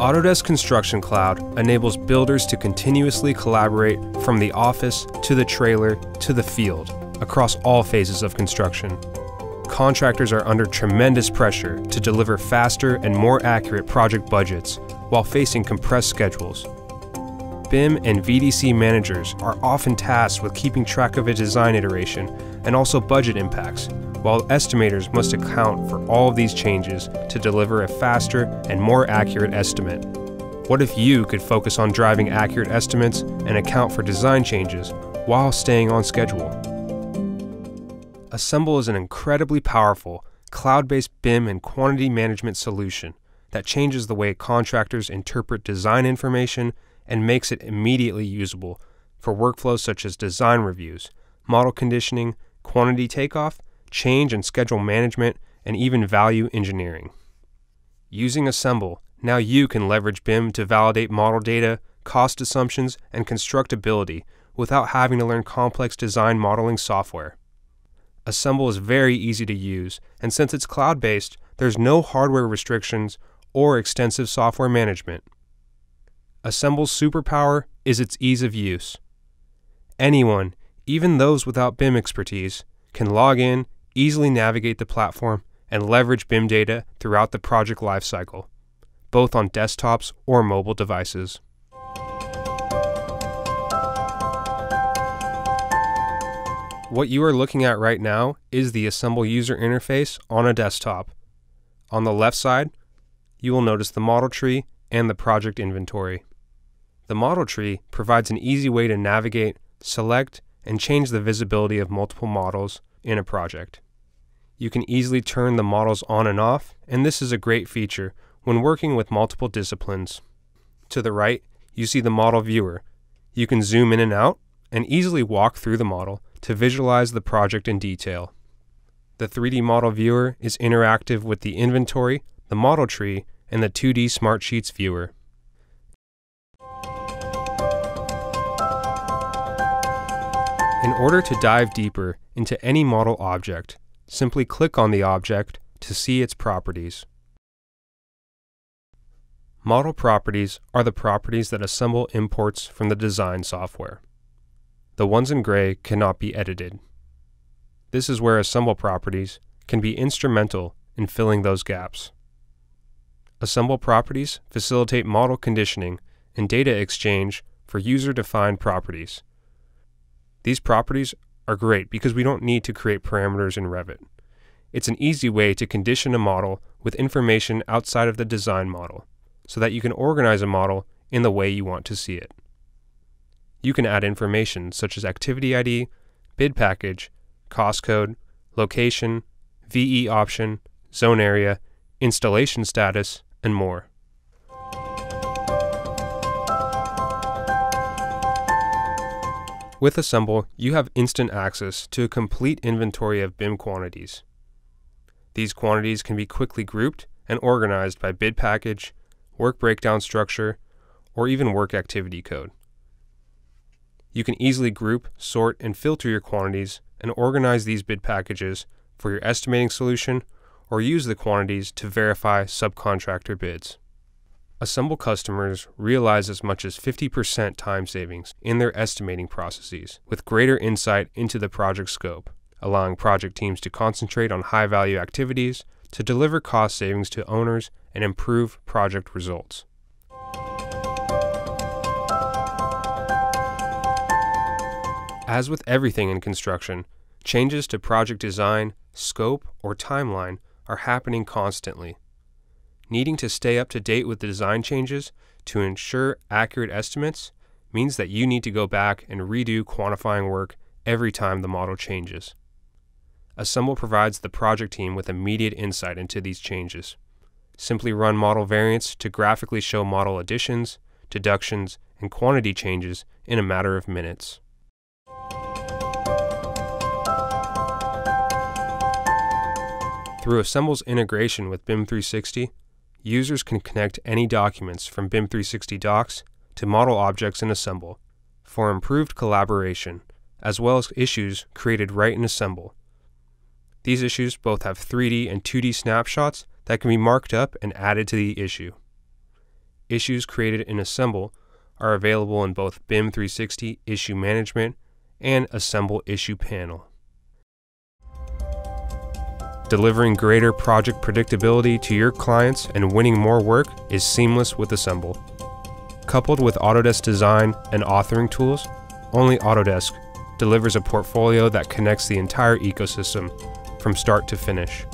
Autodesk Construction Cloud enables builders to continuously collaborate from the office to the trailer to the field across all phases of construction. Contractors are under tremendous pressure to deliver faster and more accurate project budgets while facing compressed schedules. BIM and VDC managers are often tasked with keeping track of a design iteration and also budget impacts, while estimators must account for all of these changes to deliver a faster and more accurate estimate. What if you could focus on driving accurate estimates and account for design changes while staying on schedule? Assemble is an incredibly powerful, cloud-based BIM and quantity management solution that changes the way contractors interpret design information and makes it immediately usable for workflows such as design reviews, model conditioning, quantity takeoff, change and schedule management, and even value engineering. Using Assemble, now you can leverage BIM to validate model data, cost assumptions, and constructability without having to learn complex design modeling software. Assemble is very easy to use, and since it's cloud-based, there's no hardware restrictions or extensive software management. Assemble's superpower is its ease of use. Anyone, even those without BIM expertise, can log in, easily navigate the platform, and leverage BIM data throughout the project lifecycle, both on desktops or mobile devices. What you are looking at right now is the Assemble user interface on a desktop. On the left side, you will notice the model tree and the project inventory. The model tree provides an easy way to navigate, select, and change the visibility of multiple models in a project. You can easily turn the models on and off, and this is a great feature when working with multiple disciplines. To the right, you see the model viewer. You can zoom in and out and easily walk through the model to visualize the project in detail. The 3D model viewer is interactive with the inventory, the model tree, and the 2D Smartsheets viewer. In order to dive deeper into any model object, simply click on the object to see its properties. Model properties are the properties that Assemble imports from the design software. The ones in gray cannot be edited. This is where Assemble properties can be instrumental in filling those gaps. Assemble properties facilitate model conditioning and data exchange for user-defined properties. These properties are great because we don't need to create parameters in Revit. It's an easy way to condition a model with information outside of the design model, so that you can organize a model in the way you want to see it. You can add information such as activity ID, bid package, cost code, location, VE option, zone area, installation status, and more. With Assemble, you have instant access to a complete inventory of BIM quantities. These quantities can be quickly grouped and organized by bid package, work breakdown structure, or even work activity code. You can easily group, sort, and filter your quantities and organize these bid packages for your estimating solution, or use the quantities to verify subcontractor bids. Assemble customers realize as much as 50% time savings in their estimating processes, with greater insight into the project scope, allowing project teams to concentrate on high-value activities to deliver cost savings to owners and improve project results. As with everything in construction, changes to project design, scope, or timeline are happening constantly. Needing to stay up to date with the design changes to ensure accurate estimates means that you need to go back and redo quantifying work every time the model changes. Assemble provides the project team with immediate insight into these changes. Simply run model variants to graphically show model additions, deductions, and quantity changes in a matter of minutes. Through Assemble's integration with BIM 360, users can connect any documents from BIM 360 Docs to model objects in Assemble for improved collaboration, as well as issues created right in Assemble. These issues both have 3D and 2D snapshots that can be marked up and added to the issue. issues created in Assemble are available in both BIM 360 Issue Management and Assemble Issue Panel. Delivering greater project predictability to your clients and winning more work is seamless with Assemble. Coupled with Autodesk design and authoring tools, only Autodesk delivers a portfolio that connects the entire ecosystem from start to finish.